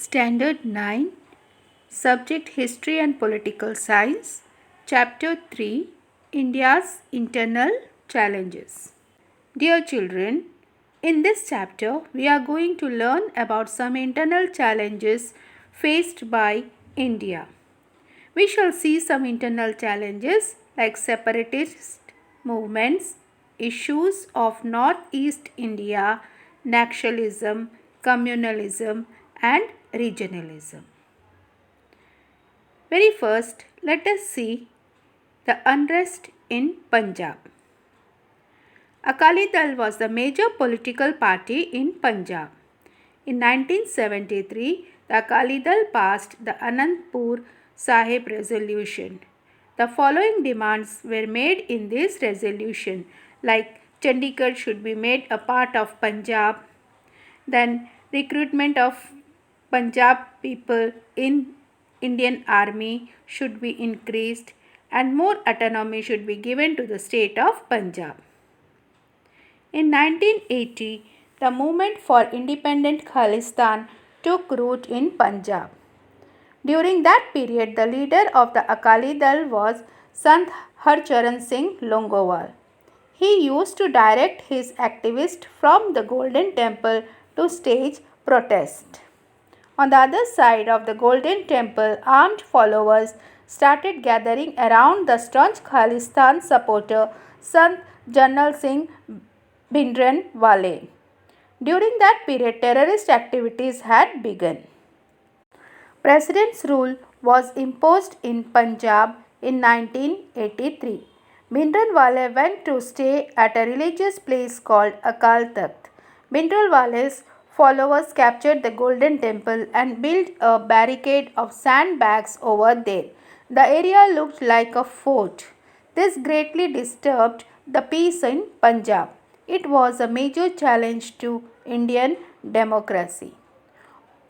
Standard 9, Subject History and Political Science, Chapter 3, India's Internal Challenges. Dear children, in this chapter we are going to learn about some internal challenges faced by India. We shall see some internal challenges like separatist movements, issues of Northeast India, nationalism, communalism, and regionalism. Very first, let us see the unrest in Punjab. Akali Dal was the major political party in Punjab. In 1973, the Akali Dal passed the Anandpur Sahib resolution. The following demands were made in this resolution, like Chandigarh should be made a part of Punjab, then recruitment of Punjab people in Indian Army should be increased, and more autonomy should be given to the state of Punjab. In 1980, the movement for independent Khalistan took root in Punjab. During that period, the leader of the Akali Dal was Sant Harcharan Singh Longowal. He used to direct his activists from the Golden Temple to stage protest. On the other side of the Golden Temple, armed followers started gathering around the staunch Khalistan supporter Sant Jarnail Singh Bhindranwale. During that period, terrorist activities had begun. President's rule was imposed in Punjab in 1983. Bhindranwale went to stay at a religious place called Akal Takht. Bhindranwale's followers captured the Golden Temple and built a barricade of sandbags over there. The area looked like a fort. This greatly disturbed the peace in Punjab. It was a major challenge to Indian democracy.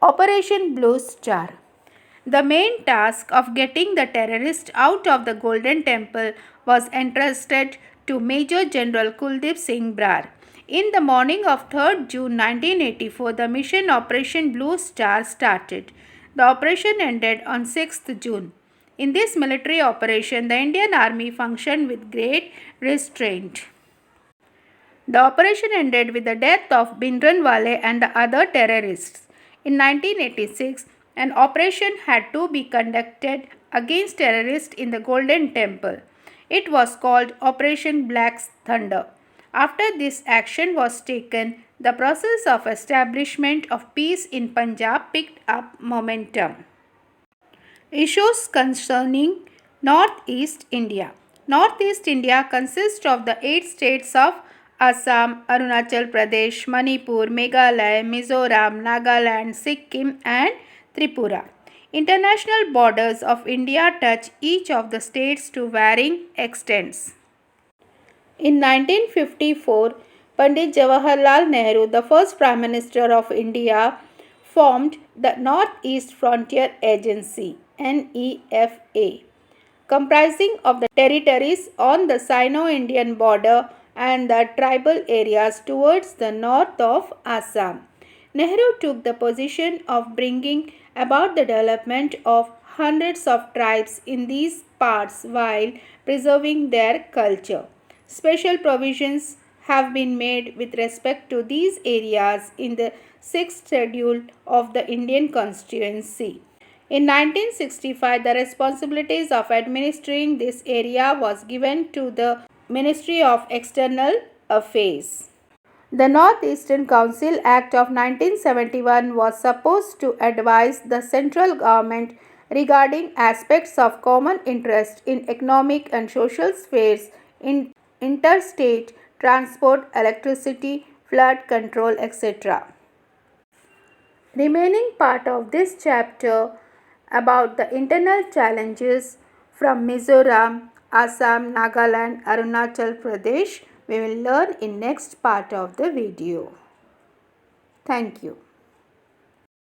Operation Blue Star. The main task of getting the terrorists out of the Golden Temple was entrusted to Major General Kuldeep Singh Brar. In the morning of 3rd June 1984, the mission Operation Blue Star started. The operation ended on 6th June. In this military operation, the Indian Army functioned with great restraint. The operation ended with the death of Bhindranwale and the other terrorists. In 1986, an operation had to be conducted against terrorists in the Golden Temple. It was called Operation Black Thunder. After this action was taken, the process of establishment of peace in Punjab picked up momentum. Issues concerning Northeast India. Northeast India consists of the 8 states of Assam, Arunachal Pradesh, Manipur, Meghalaya, Mizoram, Nagaland, Sikkim and Tripura. International borders of India touch each of the states to varying extents. In 1954, Pandit Jawaharlal Nehru, the first Prime Minister of India, formed the Northeast Frontier Agency (NEFA), comprising of the territories on the Sino-Indian border and the tribal areas towards the north of Assam. Nehru took the position of bringing about the development of hundreds of tribes in these parts while preserving their culture. Special provisions have been made with respect to these areas in the 6th schedule of the Indian Constitution. In 1965, the responsibilities of administering this area was given to the Ministry of External Affairs. The Northeastern Council Act of 1971 was supposed to advise the central government regarding aspects of common interest in economic and social spheres, in interstate transport, electricity, flood control, etc. Remaining part of this chapter about the internal challenges from Mizoram, Assam, Nagaland, Arunachal Pradesh we will learn in next part of the video. Thank you.